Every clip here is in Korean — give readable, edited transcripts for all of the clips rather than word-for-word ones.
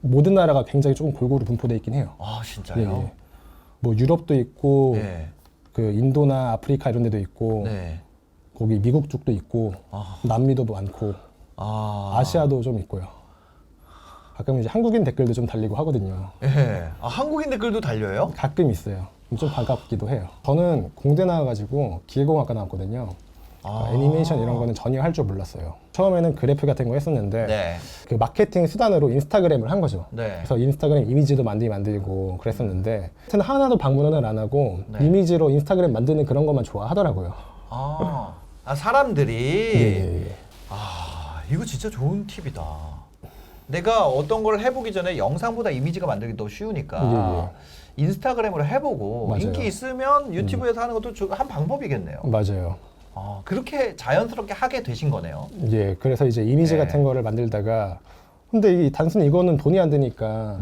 모든 나라가 굉장히 조금 골고루 분포되어 있긴 해요. 아, 진짜요? 뭐 유럽도 있고 예. 그 인도나 아프리카 이런 데도 있고 네. 거기 미국 쪽도 있고 남미도 많고 아시아도 좀 있고요. 가끔 이제 한국인 댓글도 좀 달리고 하거든요. 예. 아, 한국인 댓글도 달려요? 가끔 있어요. 좀 반갑기도 해요. 저는 공대 나와가지고 기계공학과 나왔거든요. 그러니까 애니메이션 이런 거는 전혀 할 줄 몰랐어요. 처음에는 그래프 같은 거 했었는데 네. 그 마케팅 수단으로 인스타그램을 한 거죠. 네. 그래서 인스타그램 이미지도 만들고 그랬었는데 하여튼 하나도 방문을 안 하고 네. 이미지로 인스타그램 만드는 그런 것만 좋아하더라고요. 사람들이 예. 이거 진짜 좋은 팁이다. 내가 어떤 걸 해보기 전에 영상보다 이미지가 만들기 더 쉬우니까 인스타그램으로 해보고 맞아요. 인기 있으면 유튜브에서 하는 것도 한 방법이겠네요. 맞아요. 그렇게 자연스럽게 하게 되신 거네요. 예, 그래서 이제 이미지 네. 같은 거를 만들다가 근데 단순히 이거는 돈이 안 드니까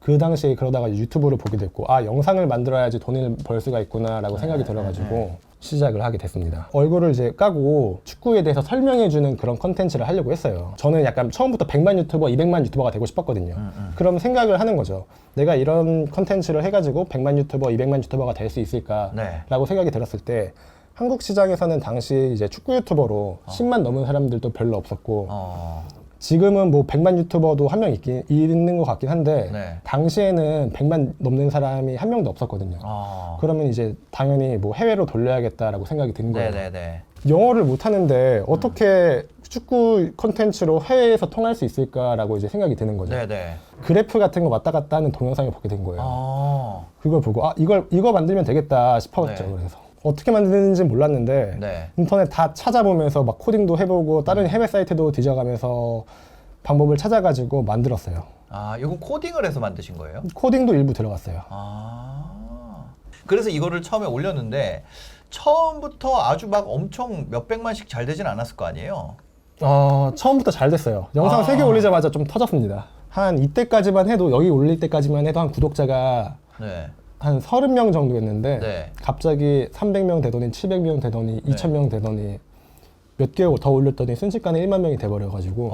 그 당시에 그러다가 유튜브를 보게 됐고 영상을 만들어야지 돈을 벌 수가 있구나라고 생각이 들어가지고 시작을 하게 됐습니다. 얼굴을 이제 까고 축구에 대해서 설명해주는 그런 컨텐츠를 하려고 했어요. 저는 약간 처음부터 100만 유튜버, 200만 유튜버가 되고 싶었거든요. 그럼 생각을 하는 거죠. 내가 이런 컨텐츠를 해가지고 100만 유튜버, 200만 유튜버가 될 수 있을까라고 생각이 들었을 때 한국 시장에서는 당시 이제 축구 유튜버로 10만 넘은 사람들도 별로 없었고 지금은 뭐 100만 유튜버도 한 명 있는 것 같긴 한데 당시에는 100만 넘는 사람이 한 명도 없었거든요. 그러면 이제 당연히 뭐 해외로 돌려야겠다라고 생각이 든 거예요. 영어를 못 하는데 어떻게 축구 컨텐츠로 해외에서 통할 수 있을까라고 이제 생각이 드는 거죠. 그래프 같은 거 왔다 갔다 하는 동영상을 보게 된 거예요. 그걸 보고 이거 만들면 되겠다 싶었죠. 그래서 어떻게 만드는지 몰랐는데 인터넷 다 찾아보면서 막 코딩도 해보고 다른 해외 사이트도 뒤져가면서 방법을 찾아가지고 만들었어요. 이거 코딩을 해서 만드신 거예요? 코딩도 일부 들어갔어요. 그래서 이거를 처음에 올렸는데 처음부터 아주 막 엄청 몇백만씩 잘 되진 않았을 거 아니에요? 처음부터 잘 됐어요. 영상 3개 올리자마자 좀 터졌습니다. 한 이때까지만 해도 여기 올릴 때까지만 해도 한 구독자가 한 30명 정도였는데 갑자기 300명 되더니 700명 되더니 2000명 되더니 몇 개월 더 올렸더니 순식간에 1만 명이 돼버려가지고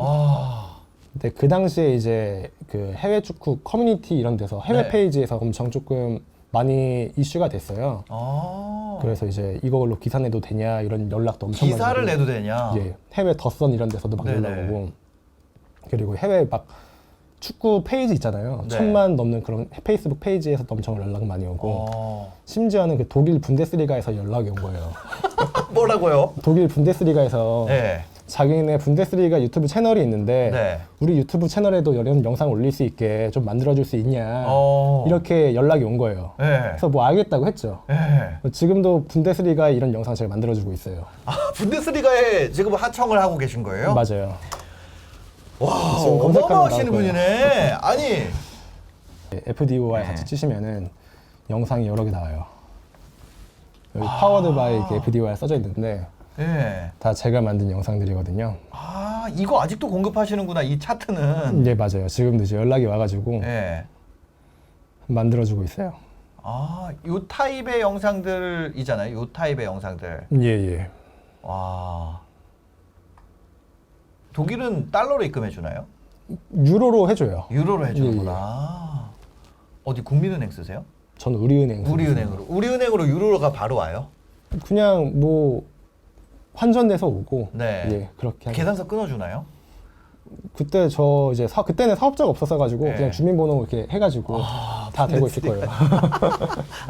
근데 그 당시에 이제 그 해외 축구 커뮤니티 이런 데서 해외 페이지에서 엄청 조금 많이 이슈가 됐어요. 그래서 이제 이걸로 기사 내도 되냐 이런 연락도 엄청 많이 기사를 내도 되냐? 예, 해외 더선 이런 데서도 막 연락 오고 그리고 해외 막 축구 페이지 있잖아요. 1000만 넘는 그런 페이스북 페이지에서도 엄청 연락 많이 오고 심지어는 그 독일 분데스리가에서 연락이 온 거예요. 뭐라고요? 독일 분데스리가에서 자기네 분데스리가 유튜브 채널이 있는데 우리 유튜브 채널에도 이런 영상 올릴 수 있게 좀 만들어줄 수 있냐 이렇게 연락이 온 거예요. 그래서 뭐 알겠다고 했죠. 지금도 분데스리가에 이런 영상 제가 만들어주고 있어요. 분데스리가에 지금 하청을 하고 계신 거예요? 맞아요. 와, 어마어마하시는 분이네. 아니 FDO와 같이 치시면은 영상이 여러 개 나와요. 여기 파워드 바이 FDO가 써져 있는데 다 제가 만든 영상들이거든요. 이거 아직도 공급하시는구나, 이 차트는. 네, 맞아요. 지금도 이제 연락이 와가지고 만들어주고 있어요. 요 타입의 영상들이잖아요. 요 타입의 영상들. 예. 와. 독일은 달러로 입금해 주나요? 유로로 해줘요. 유로로 해주는구나. 어디 국민은행 쓰세요? 저는 우리은행. 우리은행으로. 우리은행으로 유로가 바로 와요? 그냥 뭐 환전돼서 오고. 예, 그렇게. 계산서 끊어주나요? 그때 저 이제 그때는 사업자가 없었어가지고 그냥 주민번호 이렇게 해가지고 다 되고 있을 거예요.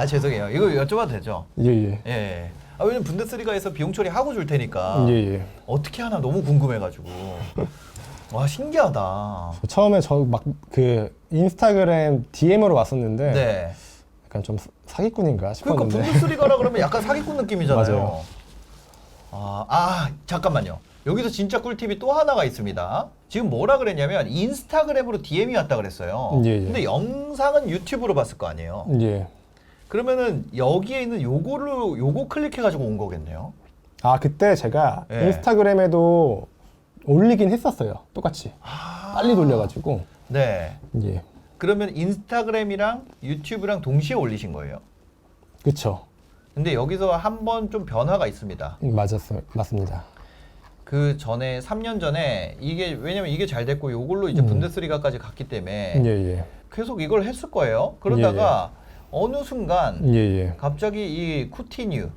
죄송해요. 이거 여쭤봐도 되죠? 예. 왜냐면 분데스리가에서 비용 처리하고 줄 테니까 어떻게 하나 너무 궁금해가지고. 와, 신기하다. 처음에 저 막 그 인스타그램 DM으로 왔었는데 약간 좀 사기꾼인가 싶었는데. 그러니까 분데스리가라 그러면 약간 사기꾼 느낌이잖아요. 맞아요. 잠깐만요. 여기서 진짜 꿀팁이 또 하나가 있습니다. 지금 뭐라 그랬냐면 인스타그램으로 DM이 왔다 그랬어요. 근데 영상은 유튜브로 봤을 거 아니에요. 그러면은 여기에 있는 요거 클릭해가지고 온 거겠네요. 그때 제가 인스타그램에도 올리긴 했었어요. 똑같이. 빨리 돌려가지고. 그러면 인스타그램이랑 유튜브랑 동시에 올리신 거예요? 그쵸. 근데 여기서 한번 좀 변화가 있습니다. 맞습니다. 그 전에 3년 전에 이게 왜냐면 이게 잘 됐고 요걸로 이제 분데스리가까지 갔기 때문에 예. 계속 이걸 했을 거예요. 그러다가 어느 순간 갑자기 이 쿠티뉴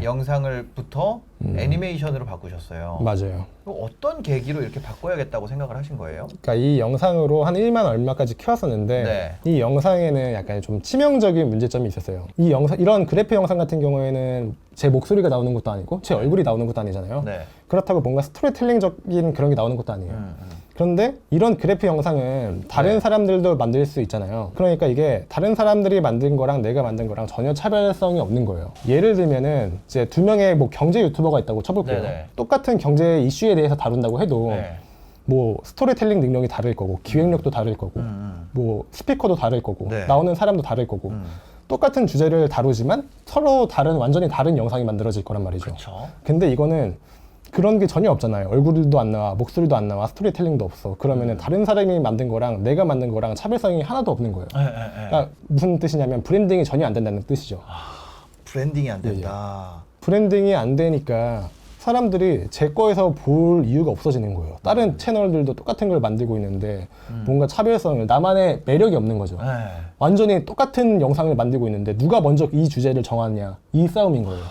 영상을부터 애니메이션으로 바꾸셨어요. 맞아요. 어떤 계기로 이렇게 바꿔야겠다고 생각을 하신 거예요? 그러니까 이 영상으로 한 1만 얼마까지 키웠었는데 이 영상에는 약간 좀 치명적인 문제점이 있었어요. 이 영상, 이런 그래프 영상 같은 경우에는 제 목소리가 나오는 것도 아니고 제 얼굴이 나오는 것도 아니잖아요. 그렇다고 뭔가 스토리텔링적인 그런 게 나오는 것도 아니에요. 그런데 이런 그래프 영상은 다른 사람들도 만들 수 있잖아요. 그러니까 이게 다른 사람들이 만든 거랑 내가 만든 거랑 전혀 차별성이 없는 거예요. 예를 들면은 이제 두 명의 뭐 경제 유튜버가 있다고 쳐볼게요. 똑같은 경제 이슈에 대해서 다룬다고 해도 뭐 스토리텔링 능력이 다를 거고 기획력도 다를 거고 뭐 스피커도 다를 거고 나오는 사람도 다를 거고 똑같은 주제를 다루지만 서로 완전히 다른 영상이 만들어질 거란 말이죠. 근데 이거는 그런 게 전혀 없잖아요. 얼굴도 안 나와, 목소리도 안 나와, 스토리텔링도 없어. 그러면은 다른 사람이 만든 거랑 내가 만든 거랑 차별성이 하나도 없는 거예요. 그러니까 무슨 뜻이냐면 브랜딩이 전혀 안 된다는 뜻이죠. 브랜딩이 안 된다. 브랜딩이 안 되니까 사람들이 제 거에서 볼 이유가 없어지는 거예요. 다른 채널들도 똑같은 걸 만들고 있는데 뭔가 차별성을, 나만의 매력이 없는 거죠. 완전히 똑같은 영상을 만들고 있는데 누가 먼저 이 주제를 정하냐, 이 싸움인 거예요.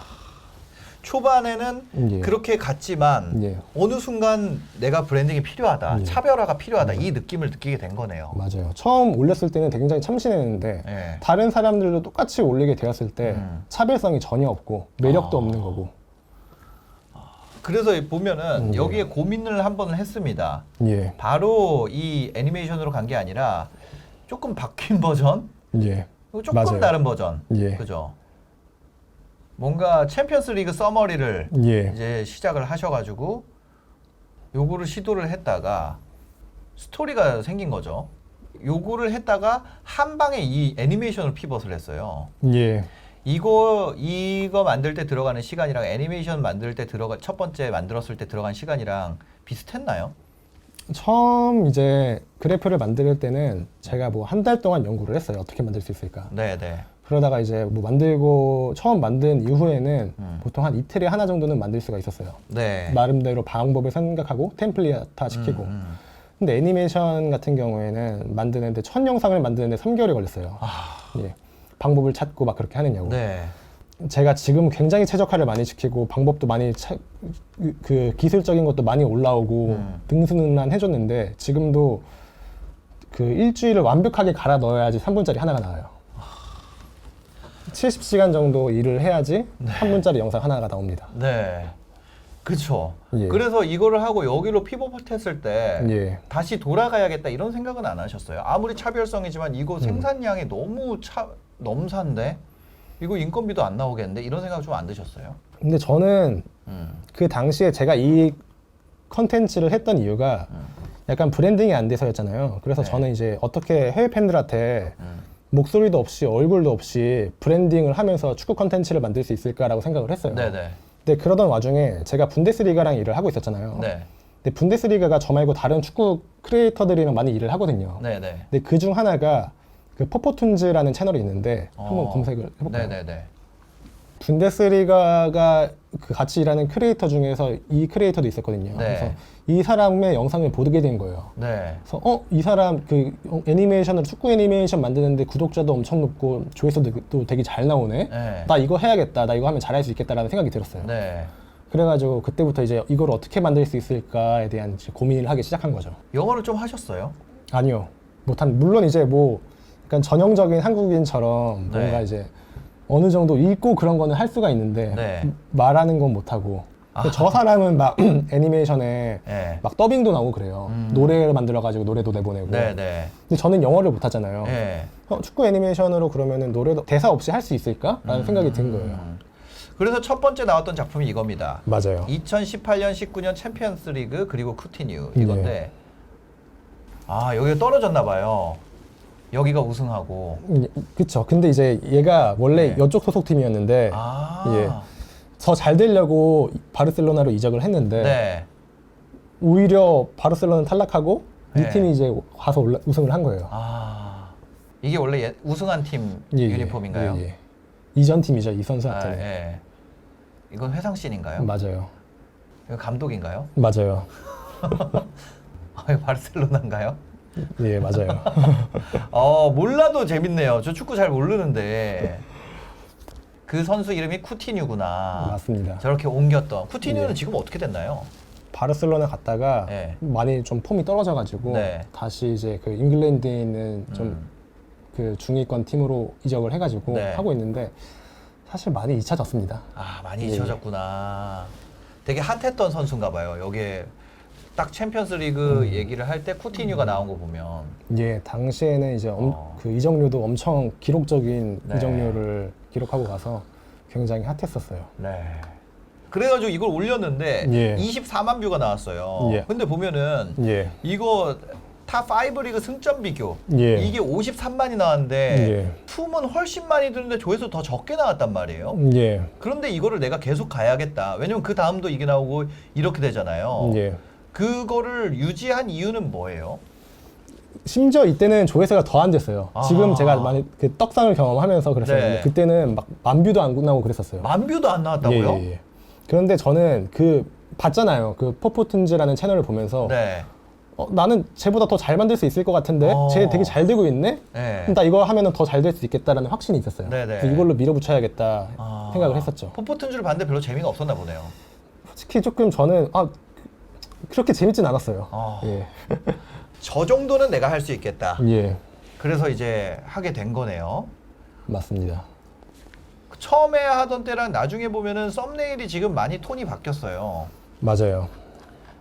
초반에는 그렇게 갔지만 어느 순간 내가 브랜딩이 필요하다, 차별화가 필요하다, 이 느낌을 느끼게 된 거네요. 맞아요. 처음 올렸을 때는 굉장히 참신했는데 다른 사람들도 똑같이 올리게 되었을 때 차별성이 전혀 없고 매력도 없는 거고. 그래서 보면은 여기에 고민을 한 번을 했습니다. 바로 이 애니메이션으로 간 게 아니라 조금 바뀐 버전, 조금 맞아요. 다른 버전, 그죠? 뭔가 챔피언스 리그 서머리를 이제 시작을 하셔가지고 요거를 시도를 했다가 스토리가 생긴 거죠. 요거를 했다가 한 방에 이 애니메이션을 피벗을 했어요. 이거 만들 때 들어가는 시간이랑 애니메이션 만들 때 첫 번째 만들었을 때 들어간 시간이랑 비슷했나요? 처음 이제 그래프를 만들 때는 제가 뭐 한 달 동안 연구를 했어요. 어떻게 만들 수 있을까. 그러다가 이제 뭐 만들고 처음 만든 이후에는 보통 한 이틀에 하나 정도는 만들 수가 있었어요. 나름대로 방법을 생각하고 템플릿화 시키고. 근데 애니메이션 같은 경우에는 만드는데 첫 영상을 만드는데 3개월이 걸렸어요. 방법을 찾고 막 그렇게 하느냐고. 제가 지금 굉장히 최적화를 많이 시키고 방법도 많이 그 기술적인 것도 많이 올라오고 등수능란 해줬는데 지금도 그 일주일을 완벽하게 갈아 넣어야지 3분짜리 하나가 나와요. 70시간 정도 일을 해야지 3분짜리 영상 하나가 나옵니다. 그쵸. 그래서 이거를 하고 여기로 피벗했을 때 다시 돌아가야겠다 이런 생각은 안 하셨어요? 아무리 차별성이지만 이거 생산량이 너무 넘사인데 이거 인건비도 안 나오겠는데 이런 생각 좀 안 드셨어요? 근데 저는 그 당시에 제가 이 컨텐츠를 했던 이유가 약간 브랜딩이 안 돼서였잖아요. 그래서 저는 이제 어떻게 해외 팬들한테 목소리도 없이 얼굴도 없이 브랜딩을 하면서 축구 컨텐츠를 만들 수 있을까라고 생각을 했어요. 근데 그러던 와중에 제가 분데스리가랑 일을 하고 있었잖아요. 근데 분데스리가가 저 말고 다른 축구 크리에이터들이랑 많이 일을 하거든요. 근데 그 중 하나가 그 퍼포툰즈라는 채널이 있는데 한번 검색을 해볼까요? 분데스리가가 그 같이 일하는 크리에이터 중에서 이 크리에이터도 있었거든요. 그래서 이 사람의 영상을 보게 된 거예요. 그래서 이 사람 그 애니메이션으로 축구 애니메이션 만드는데 구독자도 엄청 높고 조회수도 되게 잘 나오네. 나 이거 해야겠다. 나 이거 하면 잘할 수 있겠다라는 생각이 들었어요. 그래가지고 그때부터 이제 이걸 어떻게 만들 수 있을까에 대한 고민을 하기 시작한 거죠. 영어를 좀 하셨어요? 아니요. 물론 이제 뭐 약간 전형적인 한국인처럼 뭔가 이제 어느 정도 읽고 그런 거는 할 수가 있는데 말하는 건 못하고 저 사람은 막 애니메이션에 막 더빙도 나오고 그래요. 노래를 만들어가지고 노래도 내보내고 근데 저는 영어를 못하잖아요. 축구 애니메이션으로 그러면은 노래도 대사 없이 할 수 있을까? 라는 생각이 든 거예요. 그래서 첫 번째 나왔던 작품이 이겁니다. 맞아요. 2018년, 19년 챔피언스 리그 그리고 쿠티뉴 이건데 여기가 떨어졌나 봐요. 여기가 우승하고. 그쵸. 근데 이제 얘가 원래 이쪽 소속팀이었는데 더 잘 되려고 바르셀로나로 이적을 했는데 오히려 바르셀로나 탈락하고 이 팀이 이제 가서 우승을 한 거예요. 이게 원래 우승한 팀 유니폼인가요? 이전 팀이죠. 이 선수한테는. 이건 회상씬인가요? 맞아요. 이거 감독인가요? 맞아요. 이거 바르셀로나인가요? 예, 맞아요. 몰라도 재밌네요. 저 축구 잘 모르는데. 그 선수 이름이 쿠티뉴구나. 맞습니다. 저렇게 옮겼던. 쿠티뉴는 예. 지금 어떻게 됐나요? 바르셀로나 갔다가 네. 많이 좀 폼이 떨어져가지고 네. 다시 이제 그 잉글랜드에 있는 좀 그 중위권 팀으로 이적을 해가지고 네. 하고 있는데 사실 많이 잊혀졌습니다. 많이 예. 잊혀졌구나. 되게 핫했던 선수인가 봐요. 여기에 딱 챔피언스 리그 얘기를 할 때 쿠티뉴가 나온 거 보면. 예, 당시에는 이제 그 이적료도 엄청 기록적인 네. 이적료를 기록하고 가서 굉장히 핫했었어요. 네. 그래가지고 이걸 올렸는데 예. 24만 뷰가 나왔어요. 예. 근데 보면은 예, 이거 탑5 리그 승점 비교 예. 이게 53만이 나왔는데 예. 품은 훨씬 많이 드는데 조회수 더 적게 나왔단 말이에요. 예, 그런데 이거를 내가 계속 가야겠다. 왜냐면 그 다음도 이게 나오고 이렇게 되잖아요. 예. 그거를 유지한 이유는 뭐예요? 심지어 이때는 조회수가 더 안 됐어요. 지금 제가 많이 그 떡상을 경험하면서 그랬었는데 네. 그때는 막 10,000뷰도 안 나오고 그랬었어요. 10,000뷰도 안 나왔다고요? 예, 예, 예. 그런데 저는 그 봤잖아요. 그 포포튼즈라는 채널을 보면서 네. 나는 쟤보다 더 잘 만들 수 있을 것 같은데 쟤 되게 잘 되고 있네? 네. 그럼 나 이거 하면은 더 잘 될 수 있겠다라는 확신이 있었어요. 네네. 그래서 이걸로 밀어붙여야겠다 생각을 했었죠. 포포튼즈를 봤는데 별로 재미가 없었나 보네요. 솔직히 조금 저는 그렇게 재밌진 않았어요. 예. 저 정도는 내가 할 수 있겠다. 예, 그래서 이제 하게 된 거네요. 맞습니다. 처음에 하던 때랑 나중에 보면은 썸네일이 지금 많이 톤이 바뀌었어요. 맞아요.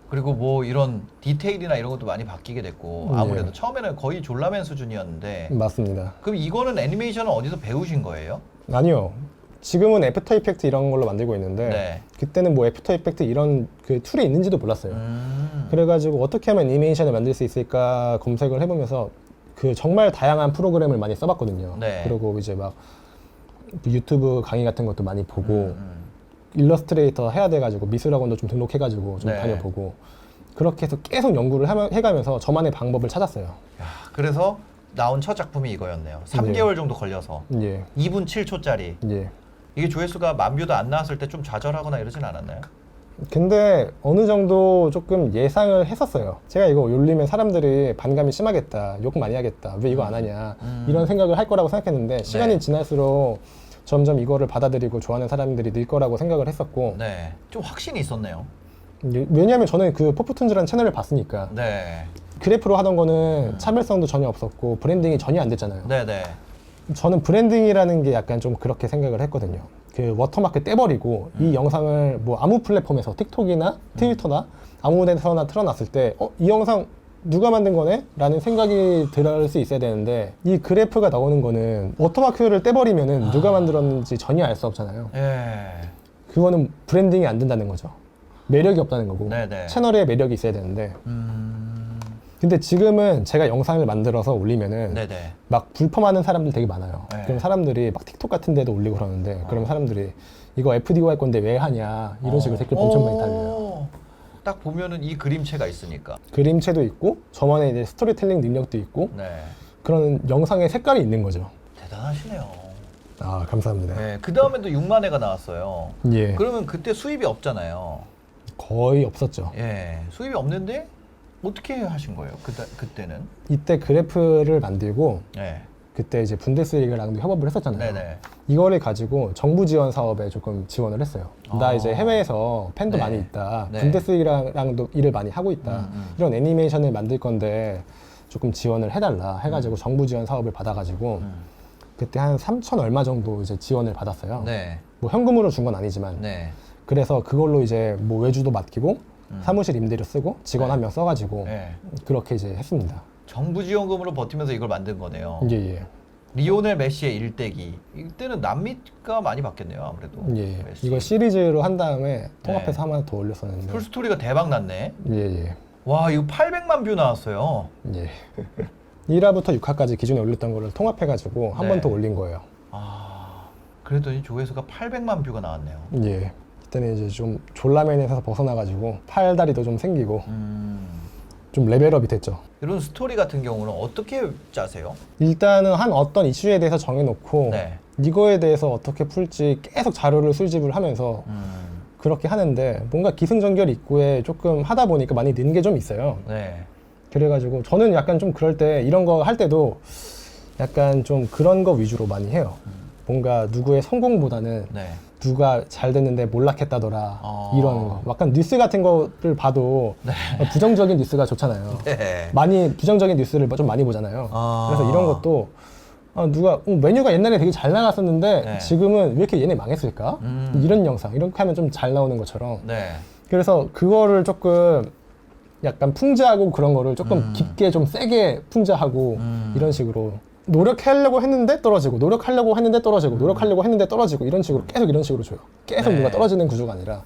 그리고 뭐 이런 디테일이나 이런 것도 많이 바뀌게 됐고 아무래도 처음에는 거의 졸라맨 수준이었는데 맞습니다. 그럼 이거는 애니메이션을 어디서 배우신 거예요? 아니요. 지금은 애프터 이펙트 이런 걸로 만들고 있는데 네. 그때는 뭐 애프터 이펙트 이런 그 툴이 있는지도 몰랐어요. 그래가지고 어떻게 하면 애니메이션을 만들 수 있을까 검색을 해보면서 그 정말 다양한 프로그램을 많이 써봤거든요. 네. 그리고 이제 막 유튜브 강의 같은 것도 많이 보고 일러스트레이터 해야 돼가지고 미술학원도 좀 등록해가지고 좀 네. 다녀보고 그렇게 해서 계속 연구를 해가면서 저만의 방법을 찾았어요. 야, 그래서 나온 첫 작품이 이거였네요. 3개월 정도 걸려서 예, 2분 7초짜리. 예. 이게 조회수가 10,000뷰도 안 나왔을 때 좀 좌절하거나 이러진 않았나요? 근데 어느 정도 조금 예상을 했었어요. 제가 이거 올리면 사람들이 반감이 심하겠다, 욕 많이 하겠다, 왜 이거 안 하냐 이런 생각을 할 거라고 생각했는데 시간이 지날수록 점점 이거를 받아들이고 좋아하는 사람들이 늘 거라고 생각을 했었고 네. 좀 확신이 있었네요. 왜냐하면 저는 그 포프툰즈라는 채널을 봤으니까 네. 그래프로 하던 거는 차별성도 전혀 없었고 브랜딩이 전혀 안 됐잖아요. 네네. 저는 브랜딩이라는 게 약간 좀 그렇게 생각을 했거든요. 그 워터마크 떼버리고 이 영상을 뭐 아무 플랫폼에서 틱톡이나 트위터나 아무 데서나 틀어놨을 때 이 영상 누가 만든 거네? 라는 생각이 들 수 있어야 되는데 이 그래프가 나오는 거는 워터마크를 떼버리면은 누가 만들었는지 전혀 알 수 없잖아요. 예. 그거는 브랜딩이 안 된다는 거죠. 매력이 없다는 거고 네네. 채널에 매력이 있어야 되는데 근데 지금은 제가 영상을 만들어서 올리면은 네네. 막 불펌하는 사람들 되게 많아요. 네. 그럼 사람들이 막 틱톡 같은 데도 올리고 그러는데 그럼 사람들이 이거 FDO 할 건데 왜 하냐 이런 식으로 댓글 엄청 많이 달려요. 딱 보면은 이 그림체가 있으니까. 그림체도 있고 저만의 이제 스토리텔링 능력도 있고 네. 그런 영상의 색깔이 있는 거죠. 대단하시네요. 아, 감사합니다. 네. 그 다음에도 6만 회가 나왔어요. 예. 그러면 그때 수입이 없잖아요. 거의 없었죠. 예. 수입이 없는데 어떻게 하신 거예요? 그때는? 이때 그래프를 만들고 네. 그때 이제 분데스리가랑도 협업을 했었잖아요. 네네. 이거를 가지고 정부 지원 사업에 조금 지원을 했어요. 나 이제 해외에서 팬도 네. 많이 있다. 네. 분데스리가랑도 일을 많이 하고 있다. 이런 애니메이션을 만들 건데 조금 지원을 해달라 해가지고 정부 지원 사업을 받아가지고 그때 한 3천 얼마 정도 이제 지원을 받았어요. 네. 뭐 현금으로 준 건 아니지만 네. 그래서 그걸로 이제 뭐 외주도 맡기고 사무실 임대료 쓰고 직원 한 명 써가지고 네. 그렇게 이제 했습니다. 정부 지원금으로 버티면서 이걸 만든 거네요. 예. 리오넬 메시의 일대기. 이때는 남미가 많이 받겠네요, 아무래도. 예. 메시. 이거 시리즈로 한 다음에 통합해서 네. 하나 더 올렸었는데. 풀스토리가 대박 났네. 예. 와, 이거 800만 뷰 나왔어요. 예. 1화부터 6화까지 기존에 올렸던 거를 통합해가지고 한 네. 번 더 올린 거예요. 그랬더니 조회수가 800만 뷰가 나왔네요. 예. 그때는 이제 좀 졸라맨에서 벗어나가지고 팔다리도 좀 생기고 좀 레벨업이 됐죠. 이런 스토리 같은 경우는 어떻게 짜세요? 일단은 한 어떤 이슈에 대해서 정해놓고 네. 이거에 대해서 어떻게 풀지 계속 자료를 수집을 하면서 그렇게 하는데 뭔가 기승전결 입구에 조금 하다 보니까 많이 는 게 좀 있어요. 네. 그래가지고 저는 약간 좀 그럴 때 이런 거 할 때도 약간 좀 그런 거 위주로 많이 해요. 뭔가 누구의 성공보다는 네. 누가 잘 됐는데 몰락했다더라 이런 거. 약간 뉴스 같은 거를 봐도 부정적인 뉴스가 좋잖아요. 네. 많이 부정적인 뉴스를 좀 많이 보잖아요. 그래서 이런 것도 누가 메뉴가 옛날에 되게 잘 나갔었는데 네. 지금은 왜 이렇게 얘네 망했을까? 이런 영상 이렇게 하면 좀 잘 나오는 것처럼. 네. 그래서 그거를 조금 약간 풍자하고 그런 거를 조금 깊게 좀 세게 풍자하고 이런 식으로 노력하려고 했는데 떨어지고 노력하려고 했는데 떨어지고 노력하려고 했는데 떨어지고 이런 식으로 계속 이런 식으로 줘요. 계속 네. 누가 떨어지는 구조가 아니라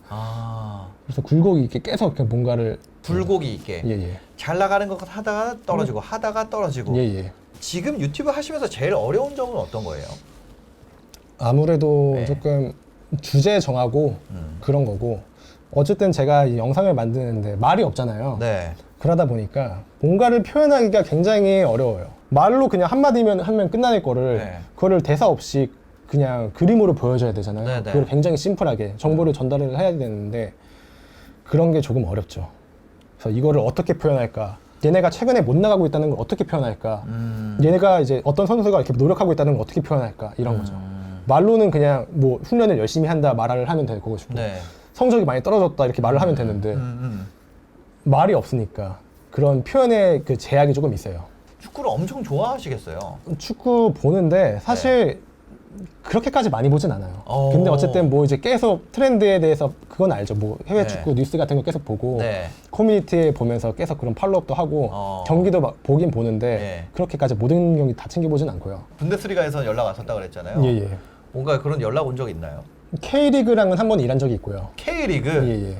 그래서 굴곡이 있게 계속 그냥 뭔가를 굴곡이 있게 예예 잘 나가는 것 하다가 떨어지고 하다가 떨어지고 예예 지금 유튜브 하시면서 제일 어려운 점은 어떤 거예요? 아무래도 네. 조금 주제 정하고 그런 거고 어쨌든 제가 이 영상을 만드는데 말이 없잖아요. 네. 그러다 보니까 뭔가를 표현하기가 굉장히 어려워요. 말로 그냥 한마디면 하면 끝날 거를 네. 그거를 대사 없이 그냥 그림으로 보여줘야 되잖아요. 네, 네. 그걸 굉장히 심플하게 정보를 전달을 해야 되는데 그런 게 조금 어렵죠. 그래서 이거를 어떻게 표현할까? 얘네가 최근에 못 나가고 있다는 걸 어떻게 표현할까? 얘네가 이제 어떤 선수가 이렇게 노력하고 있다는 걸 어떻게 표현할까? 이런 거죠. 말로는 그냥 뭐 훈련을 열심히 한다 말을 하면 될 것이고 네. 성적이 많이 떨어졌다 이렇게 말을 하면 되는데 말이 없으니까 그런 표현의 그 제약이 조금 있어요. 축구를 엄청 좋아하시겠어요. 축구 보는데 사실 그렇게까지 많이 보진 않아요. 근데 어쨌든 뭐 이제 계속 트렌드에 대해서 그건 알죠. 뭐 해외 네. 축구 뉴스 같은 거 계속 보고 네. 커뮤니티에 보면서 계속 그런 팔로우업도 하고 경기도 막 보긴 보는데 네. 그렇게까지 모든 경기 다 챙겨보진 않고요. 분데스리가에서 연락 왔었다 그랬잖아요. 예예. 뭔가 그런 연락 온 적 있나요? K리그랑은 한 번 일한 적이 있고요. K리그? 예예.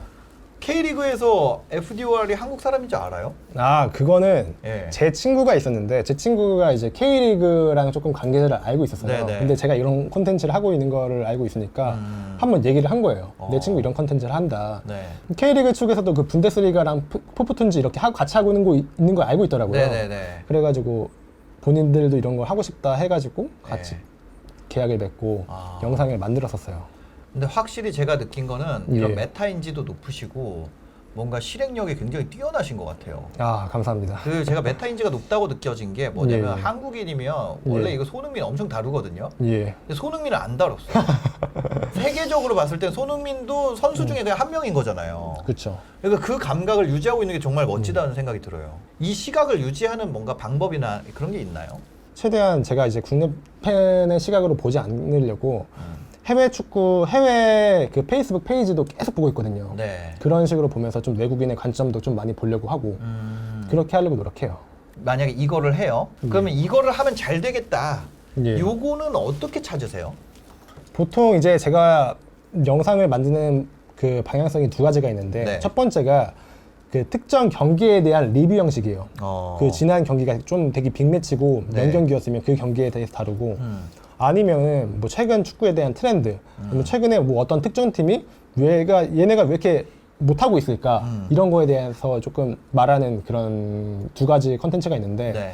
K리그에서 FDOR이 한국 사람인 줄 알아요? 아 그거는 예. 제 친구가 있었는데 제 친구가 이제 K리그랑 조금 관계를 알고 있었어요. 네네. 근데 제가 이런 콘텐츠를 하고 있는 거를 알고 있으니까 한번 얘기를 한 거예요. 내 친구 이런 콘텐츠를 한다. 네. K리그 측에서도 그 분데스리가랑 포프툰지 이렇게 같이 하고 있는 거 알고 있더라고요. 네네네. 그래가지고 본인들도 이런 걸 하고 싶다 해가지고 같이 네. 계약을 맺고 영상을 만들었었어요. 근데 확실히 제가 느낀 거는 예. 이런 메타인지도 높으시고 뭔가 실행력이 굉장히 뛰어나신 것 같아요. 아 감사합니다. 그 제가 메타인지가 높다고 느껴진 게 뭐냐면 예. 한국인이면 원래 예. 이거 손흥민 엄청 다루거든요. 예. 근데 손흥민을 안 다뤘어요. 세계적으로 봤을 땐 손흥민도 선수 중에 그냥 한 명인 거잖아요. 그렇죠. 그러니까 그 감각을 유지하고 있는 게 정말 멋지다는 생각이 들어요. 이 시각을 유지하는 뭔가 방법이나 그런 게 있나요? 최대한 제가 이제 국내 팬의 시각으로 보지 않으려고 해외 축구, 해외 그 페이스북 페이지도 계속 보고 있거든요. 네. 그런 식으로 보면서 좀 외국인의 관점도 좀 많이 보려고 하고 그렇게 하려고 노력해요. 만약에 이거를 해요. 그러면 이거를 하면 잘 되겠다. 예. 요거는 어떻게 찾으세요? 보통 이제 제가 영상을 만드는 그 방향성이 두 가지가 있는데 네. 첫 번째가 그 특정 경기에 대한 리뷰 형식이에요. 그 지난 경기가 좀 되게 빅매치고 네. 명경기였으면 그 경기에 대해서 다루고 아니면은 뭐 최근 축구에 대한 트렌드, 아니면 최근에 뭐 어떤 특정 팀이 얘네가 왜 이렇게 못하고 있을까 이런 거에 대해서 조금 말하는 그런 두 가지 컨텐츠가 있는데 네.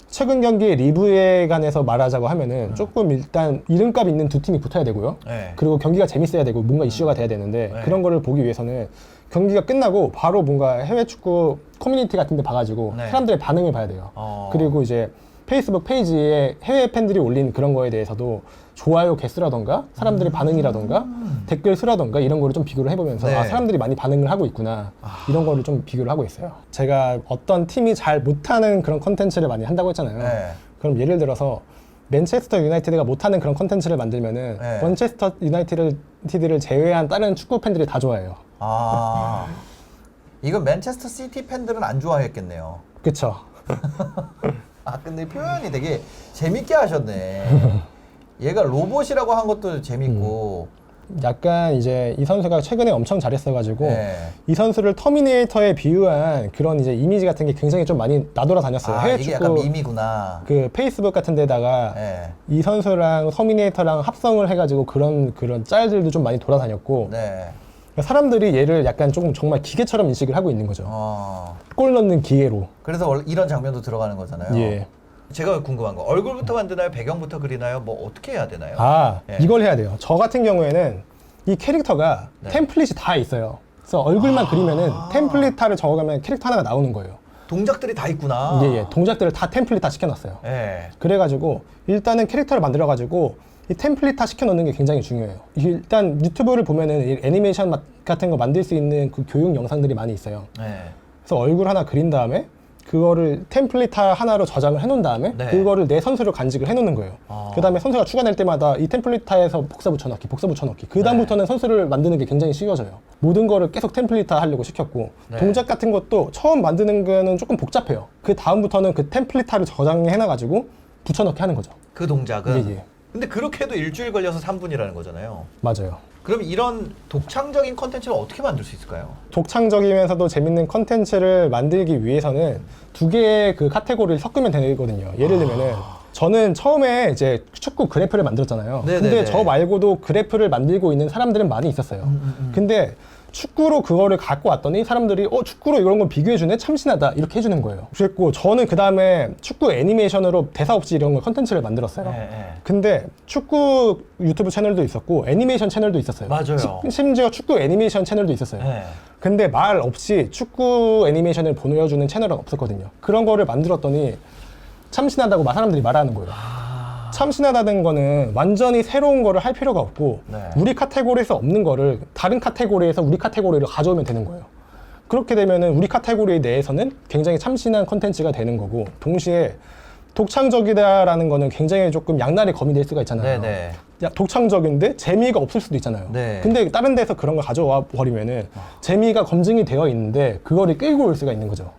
최근 경기 리뷰에 관해서 말하자고 하면은 조금 일단 이름값 있는 두 팀이 붙어야 되고요. 네. 그리고 경기가 재밌어야 되고 뭔가 이슈가 돼야 되는데 네. 그런 거를 보기 위해서는 경기가 끝나고 바로 뭔가 해외 축구 커뮤니티 같은 데 봐가지고 네. 사람들의 반응을 봐야 돼요. 그리고 이제 페이스북 페이지에 해외 팬들이 올린 그런 거에 대해서도 좋아요 개수라던가 사람들의 반응이라던가 댓글 수라던가 이런 거를 좀 비교를 해보면서 네. 아 사람들이 많이 반응을 하고 있구나 이런 거를 좀 비교를 하고 있어요. 제가 어떤 팀이 잘 못하는 그런 컨텐츠를 많이 한다고 했잖아요. 네. 그럼 예를 들어서 맨체스터 유나이티드가 못하는 그런 컨텐츠를 만들면은 네. 맨체스터 유나이티드를 제외한 다른 축구 팬들이 다 좋아해요. 아, 이건 맨체스터 시티 팬들은 안 좋아했겠네요. 그쵸? 아, 근데 표현이 되게 재밌게 하셨네. 얘가 로봇이라고 한 것도 재밌고. 약간 이제 이 선수가 최근에 엄청 잘했어가지고 네. 이 선수를 터미네이터에 비유한 그런 이제 이미지 같은 게 굉장히 좀 많이 나돌아다녔어요. 아, 해외 이게 축구 약간 밈이구나. 그 페이스북 같은 데다가 네. 이 선수랑 터미네이터랑 합성을 해가지고 그런 짤들도 좀 많이 돌아다녔고 네. 사람들이 얘를 약간 조금 정말 기계처럼 인식을 하고 있는 거죠. 골 넣는 기계로. 그래서 원래 이런 장면도 들어가는 거잖아요. 예. 제가 궁금한 거, 얼굴부터 만드나요? 배경부터 그리나요? 뭐 어떻게 해야 되나요? 아, 예. 이걸 해야 돼요. 저 같은 경우에는 이 캐릭터가 네. 템플릿이 다 있어요. 그래서 얼굴만 그리면은 템플릿타를 적어가면 캐릭터 하나가 나오는 거예요. 동작들이 다 있구나. 예, 예. 동작들을 다 템플릿화 시켜놨어요. 예. 그래가지고 일단은 캐릭터를 만들어가지고 이 템플릿화 시켜놓는 게 굉장히 중요해요. 일단 유튜브를 보면은 이 애니메이션 같은 거 만들 수 있는 그 교육 영상들이 많이 있어요. 예. 그래서 얼굴 하나 그린 다음에 그거를 템플릿화 하나로 저장을 해놓은 다음에 네. 그거를 내 선수로 간직을 해놓는 거예요. 그 다음에 선수가 추가될 때마다 이 템플릿화에서 복사 붙여넣기, 복사 붙여넣기. 그 다음부터는 선수를 만드는 게 굉장히 쉬워져요. 모든 거를 계속 템플릿화 하려고 시켰고 네. 동작 같은 것도 처음 만드는 거는 조금 복잡해요. 그 다음부터는 그 템플릿화를 저장해놔가지고 붙여넣기 하는 거죠. 그 동작은. 예, 예. 근데 그렇게 해도 일주일 걸려서 3분이라는 거잖아요. 맞아요. 그럼 이런 독창적인 컨텐츠를 어떻게 만들 수 있을까요? 독창적이면서도 재밌는 컨텐츠를 만들기 위해서는 두 개의 그 카테고리를 섞으면 되거든요. 예를 들면은 저는 처음에 이제 축구 그래프를 만들었잖아요. 네네네. 근데 저 말고도 그래프를 만들고 있는 사람들은 많이 있었어요. 근데 축구로 그거를 갖고 왔더니 사람들이 축구로 이런 거 비교해주네? 참신하다. 이렇게 해주는 거예요. 그랬고 저는 그 다음에 축구 애니메이션으로 대사 없이 이런 거 컨텐츠를 만들었어요. 네, 네. 근데 축구 유튜브 채널도 있었고 애니메이션 채널도 있었어요. 맞아요. 심지어 축구 애니메이션 채널도 있었어요. 네. 근데 말 없이 축구 애니메이션을 보여주는 채널은 없었거든요. 그런 거를 만들었더니 참신하다고 사람들이 말하는 거예요. 참신하다는 거는 완전히 새로운 거를 할 필요가 없고 네. 우리 카테고리에서 없는 거를 다른 카테고리에서 우리 카테고리로 가져오면 되는 거예요. 그렇게 되면은 우리 카테고리 내에서는 굉장히 참신한 컨텐츠가 되는 거고 동시에 독창적이다라는 거는 굉장히 조금 양날의 검이 될 수가 있잖아요. 네네. 독창적인데 재미가 없을 수도 있잖아요. 네. 근데 다른 데서 그런 걸 가져와 버리면은 재미가 검증이 되어 있는데 그거를 끌고 올 수가 있는 거죠.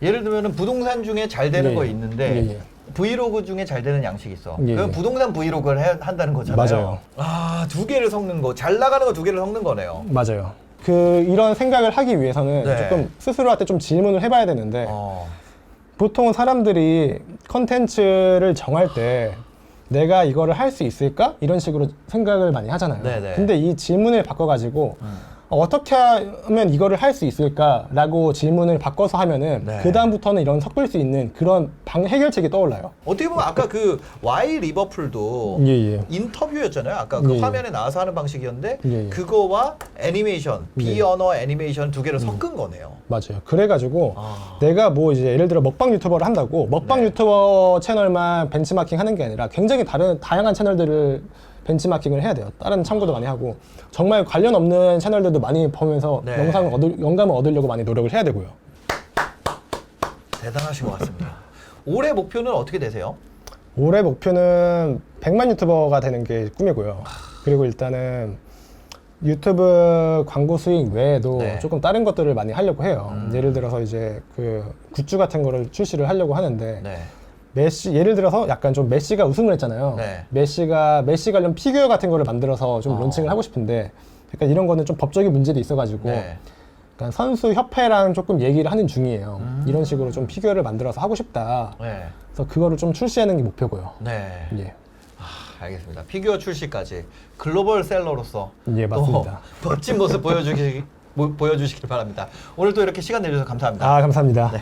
예를 들면 부동산 중에 잘 되는 예, 거 예. 있는데 예, 예. 브이로그 중에 잘 되는 양식이 있어. 예, 그럼 예. 부동산 브이로그를 한다는 거잖아요. 맞아요. 아, 두 개를 섞는 거. 잘 나가는 거 두 개를 섞는 거네요. 맞아요. 이런 생각을 하기 위해서는 네. 조금 스스로한테 좀 질문을 해봐야 되는데 보통은 사람들이 컨텐츠를 정할 때 내가 이거를 할 수 있을까? 이런 식으로 생각을 많이 하잖아요. 네네. 근데 이 질문을 바꿔가지고 어떻게 하면 이거를 할 수 있을까라고 질문을 바꿔서 하면은 네. 그 다음부터는 이런 섞을 수 있는 그런 해결책이 떠올라요. 어떻게 보면 아까 그 Y 리버풀도 예, 예. 인터뷰였잖아요. 아까 그 예, 예. 화면에 나와서 하는 방식이었는데 예, 예. 그거와 애니메이션, 비언어 애니메이션 두 개를 섞은 거네요. 맞아요. 그래가지고 아. 내가 뭐 이제 예를 들어 먹방 유튜버를 한다고 먹방 네. 유튜버 채널만 벤치마킹 하는 게 아니라 굉장히 다양한 채널들을 벤치마킹을 해야 돼요. 다른 참고도 많이 하고 정말 관련 없는 채널들도 많이 보면서 네. 영감을 얻으려고 많이 노력을 해야 되고요. 대단하신 것 같습니다. 올해 목표는 어떻게 되세요? 올해 목표는 100만 유튜버가 되는 게 꿈이고요. 그리고 일단은 유튜브 광고 수익 외에도 네. 조금 다른 것들을 많이 하려고 해요. 예를 들어서 이제 그 굿즈 같은 거를 출시를 하려고 하는데 네. 예를 들어서 약간 좀 메시가 우승을 했잖아요. 네. 메시 관련 피규어 같은 거를 만들어서 좀 론칭을 하고 싶은데 약간 이런 거는 좀 법적인 문제도 있어가지고 네. 약간 선수 협회랑 조금 얘기를 하는 중이에요. 이런 식으로 좀 피규어를 만들어서 하고 싶다. 네. 그래서 그거를 좀 출시하는 게 목표고요. 네. 예. 알겠습니다. 피규어 출시까지 글로벌 셀러로서 예, 맞습니다. 또 멋진 모습 보여주시길 바랍니다. 오늘 또 이렇게 시간 내주셔서 감사합니다. 감사합니다. 네.